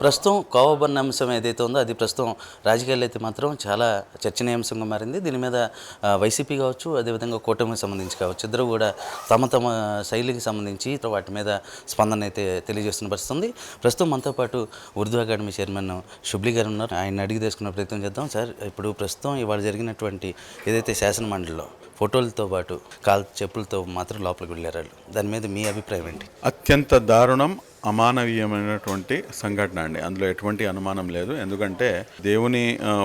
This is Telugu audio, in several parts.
ప్రస్తుతం కోవబన్న అంశం ఏదైతే ఉందో అది ప్రస్తుతం రాజకీయాల్లో అయితే మాత్రం చాలా చర్చనీయాంశంగా మారింది. దీని మీద వైసీపీ కావచ్చు, అదేవిధంగా కూటమికి సంబంధించి కావచ్చు, ఇద్దరు కూడా తమ తమ శైలికి సంబంధించి వాటి మీద స్పందన అయితే తెలియజేస్తున్న పరిస్థితి ఉంది. ప్రస్తుతం మనతో పాటు ఉర్దూ అకాడమీ చైర్మన్ షుబ్లీ గారు ఉన్నారు. ఆయన అడిగి తెలుసుకునే ప్రయత్నం చేద్దాం. సార్, ఇప్పుడు ప్రస్తుతం ఇవాళ జరిగినటువంటి ఏదైతే శాసన మండలిలో ఫోటోలతో పాటు చెప్పులతో మాత్రం లోపలికి వెళ్ళారు, దాని మీద మీ అభిప్రాయం ఏంటి? అత్యంత దారుణం, అమానవీయమైనటువంటి సంఘటన అండి. అందులో ఎటువంటి అనుమానం లేదు. ఎందుకంటే దేవుని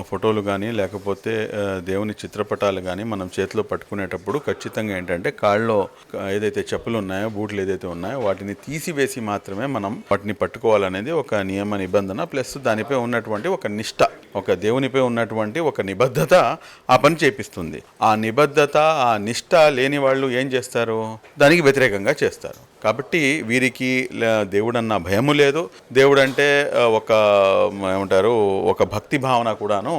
ఫోటోలు కానీ లేకపోతే దేవుని చిత్రపటాలు కానీ మనం చేతిలో పట్టుకునేటప్పుడు ఖచ్చితంగా ఏంటంటే కాళ్ళలో ఏదైతే చెప్పులు ఉన్నాయో, బూట్లు ఏదైతే ఉన్నాయో వాటిని తీసివేసి మాత్రమే మనం వాటిని పట్టుకోవాలనేది ఒక నియమ నిబంధన. ప్లస్ దానిపై ఉన్నటువంటి ఒక నిష్ట, ఒక దేవునిపై ఉన్నటువంటి ఒక నిబద్ధత ఆ పని చేపిస్తుంది. ఆ నిబద్ధత, ఆ నిష్ట లేని వాళ్ళు ఏం చేస్తారు? దానికి వ్యతిరేకంగా చేస్తారు. కాబట్టి వీరికి దేవుడన్న భయము లేదు. దేవుడు అంటే ఒక భక్తి భావన కూడాను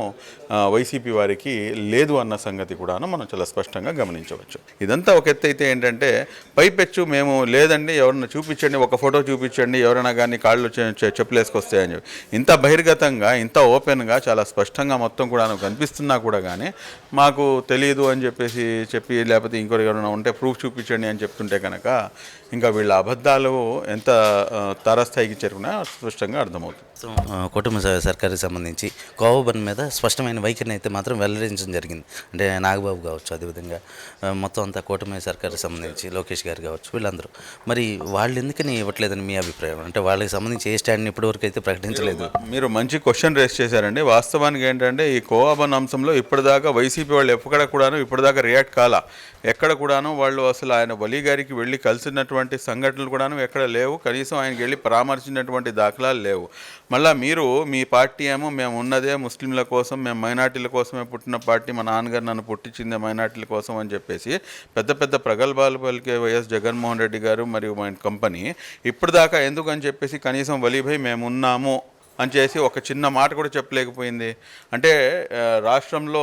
వైసీపీ వారికి లేదు అన్న సంగతి కూడాను మనం చాలా స్పష్టంగా గమనించవచ్చు. ఇదంతా ఒక ఎత్తు అయితే ఏంటంటే పైపెచ్చు మేము లేదండి, ఎవరన్నా చూపించండి, ఒక ఫోటో చూపించండి, ఎవరైనా కానీ కాళ్ళు చెప్పులు వేసుకొస్తాయని చెప్పి ఇంత బహిర్గతంగా, ఇంత ఓపెన్గా, చాలా స్పష్టంగా మొత్తం కూడాను కనిపిస్తున్నా కూడా కానీ మాకు తెలియదు అని చెప్పి లేకపోతే ఇంకొకరు ఎవరైనా ఉంటే ప్రూఫ్ చూపించండి అని చెప్తుంటే కనుక ఇంకా వీళ్ళ అబద్ధాలు ఎంత తారాస్థాయికి చేరుకున్నా స్పష్టంగా అర్థమవుతుంది. కుటుంబ సర్కారుకి సంబంధించి కోవబన్ మీద స్పష్టమైన వైఖరిని అయితే మాత్రం వెల్లడించడం జరిగింది. అంటే నాగబాబు కావచ్చు, అదేవిధంగా మొత్తం అంతా కూటమి సర్కారుకి సంబంధించి లోకేష్ గారు కావచ్చు, వీళ్ళందరూ మరి వాళ్ళు ఎందుకని ఇవ్వట్లేదని మీ అభిప్రాయం? అంటే వాళ్ళకి సంబంధించి ఏ స్టాండ్ని ఇప్పటివరకు అయితే ప్రకటించలేదు. మీరు మంచి క్వశ్చన్ రేస్ చేశారండి. వాస్తవానికి ఏంటంటే ఈ కోవబన్ అంశంలో ఇప్పటిదాకా వైసీపీ వాళ్ళు ఎక్కడ కూడాను ఇప్పటిదాకా రియాక్ట్ కాలా. ఎక్కడ కూడాను వాళ్ళు అసలు ఆయన వలీ గారికి వెళ్ళి కలిసినటువంటి సంఘటనలు కూడాను ఎక్కడ లేవు. కనీసం ఆయనకి వెళ్ళి పరామర్శించినటువంటి దాఖలాలు లేవు. మళ్ళీ మీరు మీ పార్టీ ఏమో మేము ఉన్నదే ముస్లింల కోసం, మేము మైనార్టీల కోసమే పుట్టిన పార్టీ, మా నాన్నగారు నన్ను పుట్టించిందే మైనార్టీల కోసం అని చెప్పేసి పెద్ద పెద్ద ప్రగల్భాలు పలికే వైఎస్ జగన్మోహన్ రెడ్డి గారు మరియు మా కంపెనీ ఇప్పటిదాకా ఎందుకని చెప్పేసి కనీసం వలీభాయ్ మేము ఉన్నాము అని చేసి ఒక చిన్న మాట కూడా చెప్పలేకపోయింది. అంటే రాష్ట్రంలో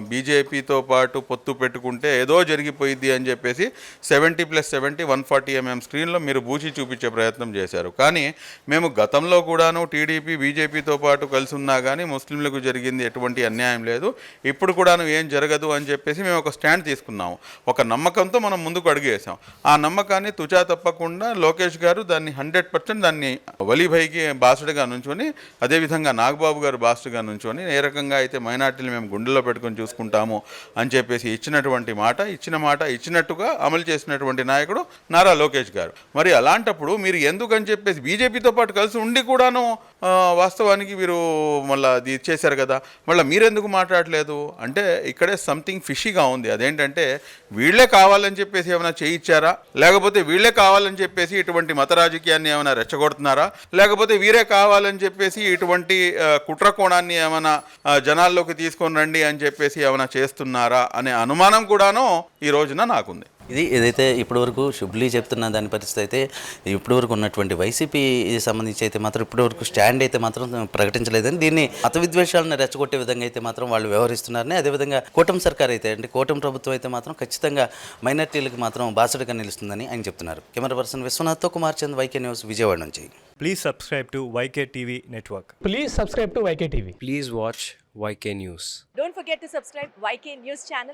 బీజేపీతో పాటు పొత్తు పెట్టుకుంటే ఏదో జరిగిపోయింది అని చెప్పేసి 70+70 140 mm స్క్రీన్లో మీరు బూచి చూపించే ప్రయత్నం చేశారు. కానీ మేము గతంలో కూడాను టీడీపీ బీజేపీతో పాటు కలిసి ఉన్నా కానీ ముస్లింలకు జరిగింది ఎటువంటి అన్యాయం లేదు, ఇప్పుడు కూడాను ఏం జరగదు అని చెప్పేసి మేము ఒక స్టాండ్ తీసుకున్నాము. ఒక నమ్మకంతో మనం ముందుకు అడుగేసాం. ఆ నమ్మకాన్ని తుచా తప్పకుండా లోకేష్ గారు దాన్ని 100% దాన్ని వలీభాయ్కి బాసటగా నుంచి అదేవిధంగా నాగబాబు గారు బాస్టర్గా నుంచొని ఏ రకంగా అయితే మైనార్టీలు మేము గుండెల్లో పెట్టుకొని చూసుకుంటాము అని చెప్పేసి ఇచ్చిన మాట ఇచ్చినట్టుగా అమలు చేసినటువంటి నాయకుడు నారా లోకేష్ గారు. మరి అలాంటప్పుడు మీరు ఎందుకని చెప్పేసి బీజేపీతో పాటు కలిసి ఉండి కూడాను వాస్తవానికి మీరు మళ్ళీ అది ఇచ్చేశారు కదా, మళ్ళీ మీరెందుకు మాట్లాడలేదు అంటే ఇక్కడే సంథింగ్ ఫిషీగా ఉంది. అదేంటంటే వీళ్ళే కావాలని చెప్పేసి ఏమైనా చేయించారా, లేకపోతే వీళ్ళే కావాలని చెప్పేసి ఇటువంటి మత రాజకీయాన్ని ఏమైనా రెచ్చగొడుతున్నారా, లేకపోతే వీరే కావాలని చెప్పేసి ఇటువంటి కుట్ర కోణాన్ని ఏమైనా జనాల్లోకి తీసుకొని రండి అని చెప్పేసి ఏమైనా చేస్తున్నారా అనే అనుమానం కూడాను ఈ రోజున నాకుంది. ఇది ఏదైతే ఇప్పటివరకు షుబ్లీ చెప్తున్న దాని పరిస్థితి అయితే ఇప్పటివరకు ఉన్నటువంటి వైసీపీ సంబంధించి అయితే మాత్రం ఇప్పటివరకు స్టాండ్ అయితే మాత్రం ప్రకటించలేదని, దీన్ని మత విద్వేషాలను రెచ్చగొట్టే విధంగా అయితే మాత్రం వాళ్ళు వ్యవహరిస్తున్నారని, అదేవిధంగా కూటమి సర్కార్ అయితే అంటే కూటమి ప్రభుత్వం అయితే మాత్రం ఖచ్చితంగా మైనార్టీలకు మాత్రం బాసటగా నిలుస్తుందని ఆయన చెప్తున్నారు. కెమెరా పర్సన్ విశ్వనాథ్తో కుమార్ చంద్, వైకే న్యూస్, విజయవాడ నుంచి. Please subscribe to YK TV Network. Please subscribe to YK TV. Please watch YK News. Don't forget to subscribe YK News channel.